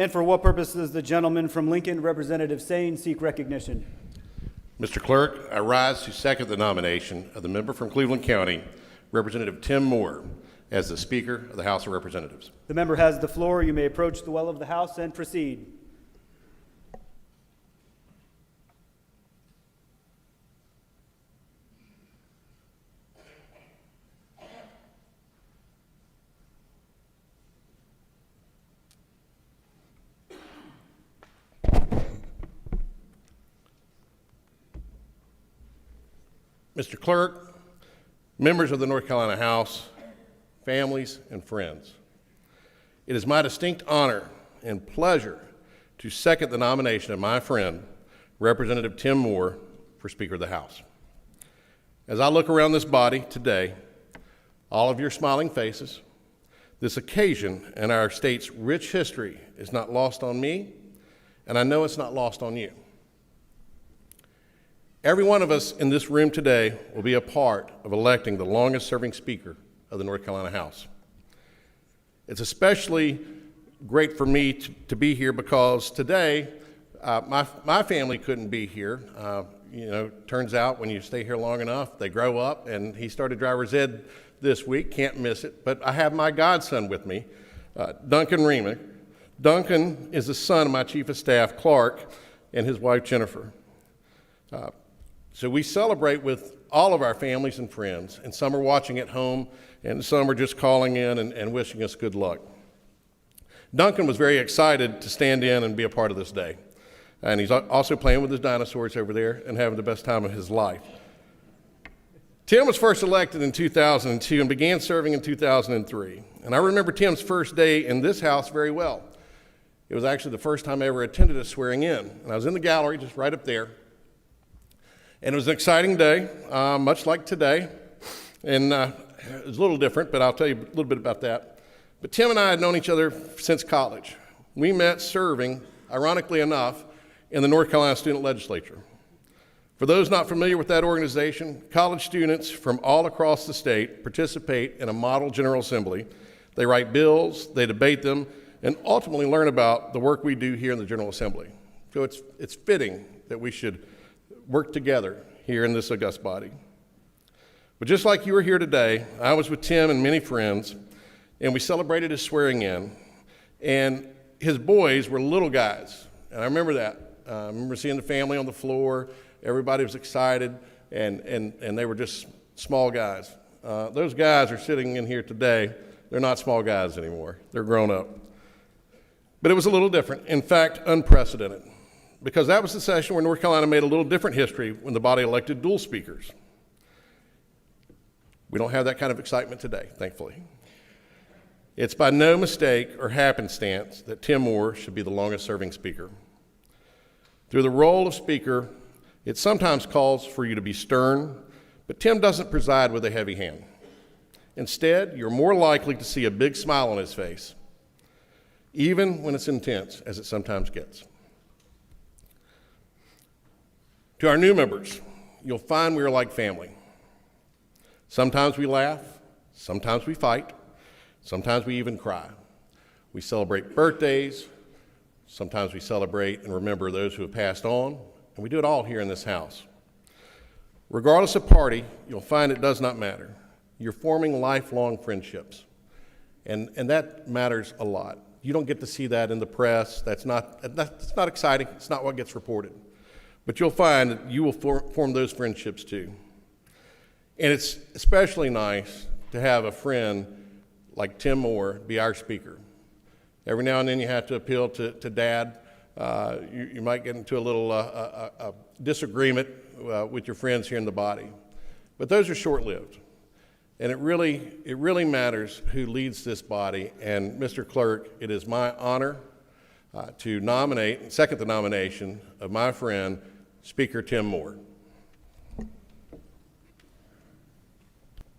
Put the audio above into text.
And for what purpose does the gentleman from Lincoln, Representative Saine, seek recognition? Mr. Clerk, I rise to second the nomination of the member from Cleveland County, Representative Tim Moore, as the Speaker of the House of Representatives. The member has the floor. You may approach the well of the House and proceed. Mr. Clerk, members of the North Carolina House, families, and friends, it is my distinct honor and pleasure to second the nomination of my friend, Representative Tim Moore, for Speaker of the House. As I look around this body today, all of your smiling faces, this occasion and our state's rich history is not lost on me, and I know it's not lost on you. Every one of us in this room today will be a part of electing the longest-serving Speaker of the North Carolina House. It's especially great for me to be here because today my family couldn't be here. Turns out when you stay here long enough, they grow up, and he started driver's ed this week, can't miss it. But I have my godson with me, Duncan Reemick. Duncan is the son of my Chief of Staff, Clark, and his wife, Jennifer. So we celebrate with all of our families and friends, and some are watching at home, and some are just calling in and wishing us good luck. Duncan was very excited to stand in and be a part of this day. And he's also playing with his dinosaurs over there and having the best time of his life. Tim was first elected in 2002 and began serving in 2003. And I remember Tim's first day in this house very well. It was actually the first time I ever attended a swearing in. And I was in the gallery just right up there. And it was an exciting day, much like today. And it was a little different, but I'll tell you a little bit about that. But Tim and I had known each other since college. We met serving, ironically enough, in the North Carolina Student Legislature. For those not familiar with that organization, college students from all across the state participate in a model General Assembly. They write bills, they debate them, and ultimately learn about the work we do here in the General Assembly. So it's fitting that we should work together here in this august body. But just like you were here today, I was with Tim and many friends, and we celebrated his swearing in. And his boys were little guys, and I remember that. I remember seeing the family on the floor. Everybody was excited, and they were just small guys. Those guys are sitting in here today. They're not small guys anymore. They're grown up. But it was a little different, in fact, unprecedented, because that was the session where North Carolina made a little different history when the body elected dual speakers. We don't have that kind of excitement today, thankfully. It's by no mistake or happenstance that Tim Moore should be the longest-serving speaker. Through the role of speaker, it sometimes calls for you to be stern, but Tim doesn't preside with a heavy hand. Instead, you're more likely to see a big smile on his face, even when it's intense, as it sometimes gets. To our new members, you'll find we are like family. Sometimes we laugh, sometimes we fight, sometimes we even cry. We celebrate birthdays, sometimes we celebrate and remember those who have passed on, and we do it all here in this house. Regardless of party, you'll find it does not matter. You're forming lifelong friendships, and that matters a lot. You don't get to see that in the press. That's not exciting. It's not what gets reported. But you'll find that you will form those friendships too. And it's especially nice to have a friend like Tim Moore be our speaker. Every now and then you have to appeal to Dad. You might get into a little disagreement with your friends here in the body. But those are short-lived. And it really matters who leads this body. And Mr. Clerk, it is my honor to second the nomination of my friend, Speaker Tim Moore.